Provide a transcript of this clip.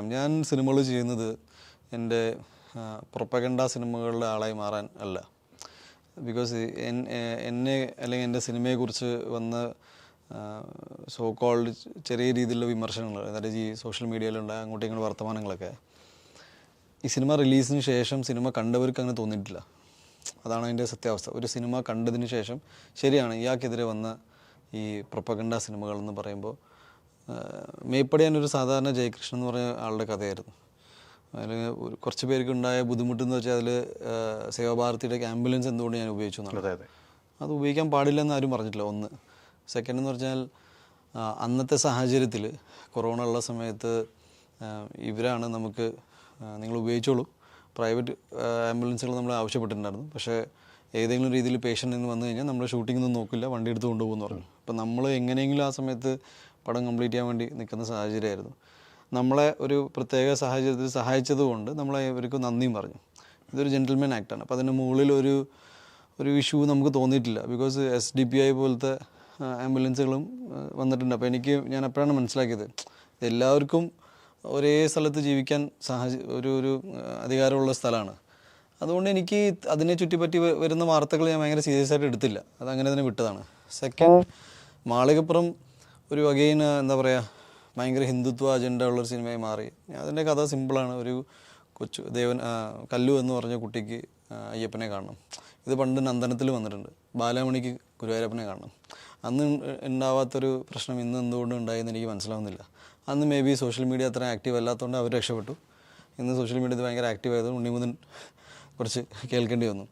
പറയാം. ഞാൻ സിനിമകൾ ചെയ്യുന്നത് എൻ്റെ പ്രൊപ്പഗണ്ട സിനിമകളുടെ ആളായി മാറാൻ അല്ല. ബിക്കോസ് എന്നെ അല്ലെങ്കിൽ എൻ്റെ സിനിമയെക്കുറിച്ച് വന്ന സോ കോൾഡ് ചെറിയ രീതിയിലുള്ള വിമർശനങ്ങൾ, അതായത് ഈ സോഷ്യൽ മീഡിയയിലുണ്ടായ അങ്ങോട്ടും ഇങ്ങോട്ട് വർത്തമാനങ്ങളൊക്കെ ഈ സിനിമ റിലീസിന് ശേഷം സിനിമ കണ്ടവർക്ക് അങ്ങനെ തോന്നിയിട്ടില്ല. അതാണ് അതിൻ്റെ സത്യാവസ്ഥ. ഒരു സിനിമ കണ്ടതിന് ശേഷം ശരിയാണ് ഇയാൾക്കെതിരെ വന്ന ഈ പ്രൊപ്പഗണ്ട സിനിമകളെന്ന് പറയുമ്പോൾ മേപ്പടിയാനൊരു സാധാരണ ജയകൃഷ്ണൻ എന്ന് പറഞ്ഞ ആളുടെ കഥയായിരുന്നു. അതിൽ കുറച്ച് പേർക്ക് ഉണ്ടായ ബുദ്ധിമുട്ടെന്ന് വെച്ചാൽ അതിൽ സേവാഭാരതിയുടെ ആംബുലൻസ് എന്തുകൊണ്ട് ഞാൻ ഉപയോഗിച്ചു എന്നുള്ളത്. അത് ഉപയോഗിക്കാൻ പാടില്ലെന്ന് ആരും പറഞ്ഞിട്ടില്ല. ഒന്ന്. സെക്കൻഡ് എന്ന് പറഞ്ഞാൽ അന്നത്തെ സാഹചര്യത്തിൽ കൊറോണ ഉള്ള സമയത്ത് ഇവരാണ് നമുക്ക് നിങ്ങൾ ഉപയോഗിച്ചോളൂ, പ്രൈവറ്റ് ആംബുലൻസുകൾ നമ്മൾ ആവശ്യപ്പെട്ടിട്ടുണ്ടായിരുന്നു. പക്ഷേ ഏതെങ്കിലും രീതിയിൽ പേഷ്യൻ്റ് വന്നു കഴിഞ്ഞാൽ നമ്മൾ ഷൂട്ടിങ്ങൊന്നും നോക്കില്ല, വണ്ടി എടുത്ത് കൊണ്ടുപോകുമെന്ന് പറഞ്ഞു. അപ്പോൾ നമ്മൾ എങ്ങനെയെങ്കിലും ആ സമയത്ത് പടം കംപ്ലീറ്റ് ചെയ്യാൻ വേണ്ടി നിൽക്കുന്ന സാഹചര്യമായിരുന്നു. നമ്മളെ ഒരു പ്രത്യേക സാഹചര്യത്തിൽ സഹായിച്ചതുകൊണ്ട് നമ്മളെ ഇവർക്ക് നന്ദിയും പറഞ്ഞു. ഇതൊരു ജെൻറ്റിൽമാൻ ആക്ടാണ്. അപ്പോൾ അതിൻ്റെ മുകളിൽ ഒരു ഇഷ്യൂ നമുക്ക് തോന്നിയിട്ടില്ല. ബിക്കോസ് SDPI പോലത്തെ ആംബുലൻസുകളും വന്നിട്ടുണ്ട്. അപ്പോൾ ഞാൻ അപ്പോഴാണ് മനസ്സിലാക്കിയത് എല്ലാവർക്കും ഒരേ സ്ഥലത്ത് ജീവിക്കാൻ ഒരു അധികാരമുള്ള സ്ഥലമാണ്. അതുകൊണ്ട് എനിക്ക് അതിനെ ചുറ്റിപ്പറ്റി വരുന്ന വാർത്തകൾ ഞാൻ ഭയങ്കര സീരിയസ് ആയിട്ട് എടുത്തില്ല. അതങ്ങനെ തന്നെ വിട്ടതാണ്. സെക്കൻഡ്, മാളികപ്പുറം ഒരു അഗെയിൻ എന്താ പറയുക ഭയങ്കര ഹിന്ദുത്വ അജണ്ട ഉള്ളൊരു സിനിമയായി മാറി. അതിൻ്റെ കഥ സിമ്പിളാണ്. ഒരു കല്ലു എന്ന് പറഞ്ഞ കുട്ടിക്ക് അയ്യപ്പനെ കാണണം. ഇത് പണ്ട് നന്ദനത്തിൽ വന്നിട്ടുണ്ട്. ബാലാമണിക്ക് ഗുരുവായൂരപ്പനെ കാണണം. അന്ന് ഉണ്ടാവാത്തൊരു പ്രശ്നം ഇന്ന് എന്തുകൊണ്ട് ഉണ്ടായെന്ന് എനിക്ക് മനസ്സിലാവുന്നില്ല. അന്ന് മേ ബി സോഷ്യൽ മീഡിയ അത്ര ആക്റ്റീവ് അല്ലാത്തതുകൊണ്ട് അവർ രക്ഷപ്പെട്ടു. ഇന്ന് സോഷ്യൽ മീഡിയ ഭയങ്കര ആക്റ്റീവ് ആയതുകൊണ്ട് ഉണ്ണിമുതൻ കുറച്ച് കേൾക്കേണ്ടി വന്നു.